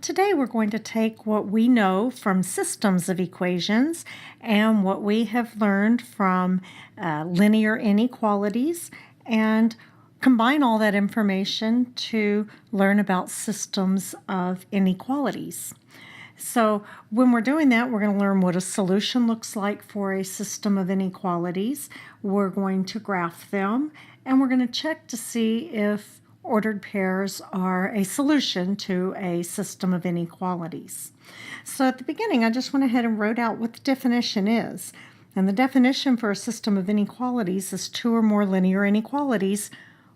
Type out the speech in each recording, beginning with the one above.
Today we're going to take what we know from systems of equations and what we have learned from linear inequalities and combine all that information to learn about systems of inequalities. So when we're doing that, we're going to learn what a solution looks like for a system of inequalities. We're going to graph them, and we're going to check to see if ordered pairs are a solution to a system of inequalities. So at the beginning, I just went ahead and wrote out what the definition is. And the definition for a system of inequalities is two or more linear inequalities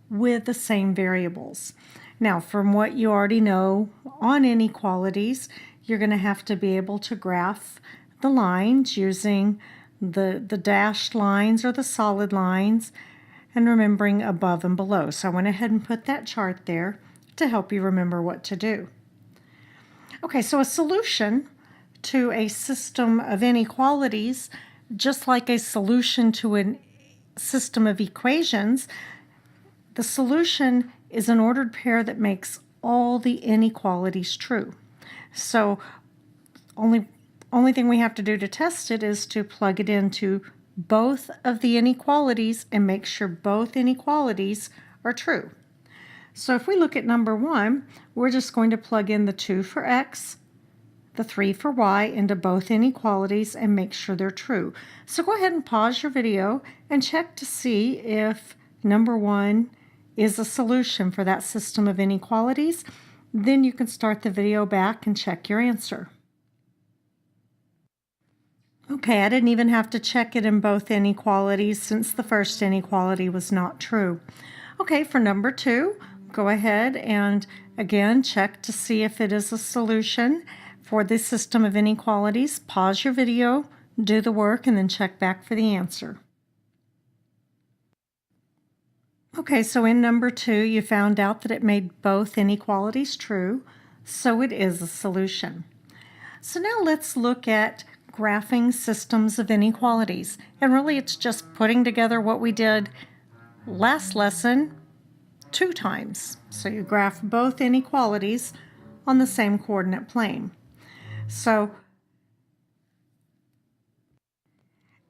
with the same variables. Now, from what you already know on inequalities, you're going to have to be able to graph the lines using the dashed lines or the solid lines, and remembering above and below. So I went ahead and put that chart there to help you remember what to do. Okay, so a solution to a system of inequalities, just like a solution to a system of equations, the solution is an ordered pair that makes all the inequalities true. So only thing we have to do to test it is to plug it into both of the inequalities and make sure both inequalities are true. So if we look at number 1, we're just going to plug in the 2 for x, the 3 for y into both inequalities and make sure they're true. So go ahead and pause your video and check to see if number 1 is a solution for that system of inequalities. Then you can start the video back and check your answer. Okay, I didn't even have to check it in both inequalities since the first inequality was not true. Okay, for number 2, go ahead and again check to see if it is a solution for this system of inequalities. Pause your video, do the work, and then check back for the answer. Okay, so in number 2, you found out that it made both inequalities true, so it is a solution. So now let's look at graphing systems of inequalities. And really it's just putting together what we did last lesson 2 times. So you graph both inequalities on the same coordinate plane. So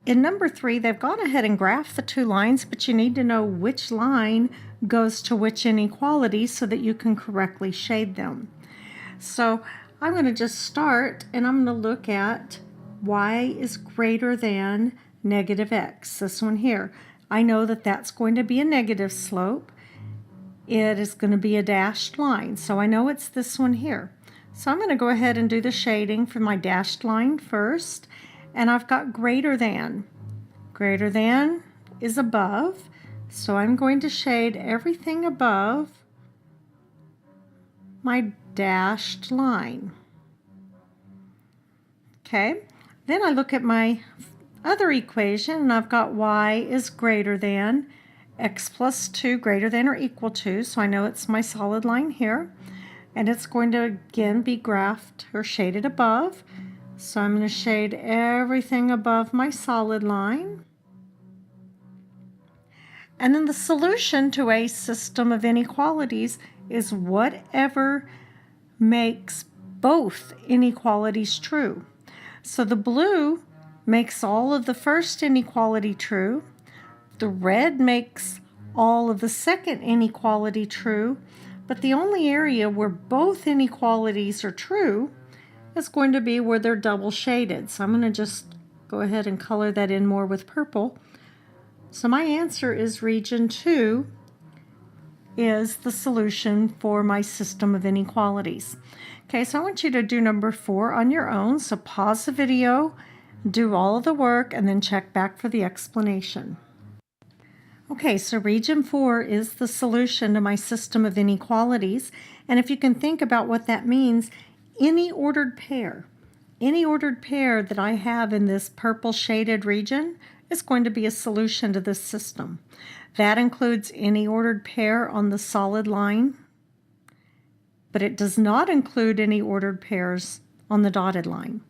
in number 3, they've gone ahead and graphed the 2 lines, but you need to know which line goes to which inequality so that you can correctly shade them. So I'm going to just start and I'm going to look at y is greater than negative x. This one here. I know that that's going to be a negative slope. It is going to be a dashed line. So I know it's this one here. So I'm going to go ahead and do the shading for my dashed line first. And I've got greater than. Greater than is above. So I'm going to shade everything above my dashed line. Okay. Then I look at my other equation and I've got y is greater than x plus 2 greater than or equal to, so I know it's my solid line here. And it's going to again be graphed or shaded above. So I'm going to shade everything above my solid line. And then the solution to a system of inequalities is whatever makes both inequalities true. So the blue makes all of the first inequality true. The red makes all of the second inequality true. But the only area where both inequalities are true is going to be where they're double shaded. So I'm going to just go ahead and color that in more with purple. So my answer is region 2 is the solution for my system of inequalities. Okay, so I want you to do number 4 on your own. So pause the video, do all of the work, and then check back for the explanation. Okay, so region 4 is the solution to my system of inequalities. And if you can think about what that means, any ordered pair that I have in this purple shaded region is going to be a solution to this system. That includes any ordered pair on the solid line, but it does not include any ordered pairs on the dotted line.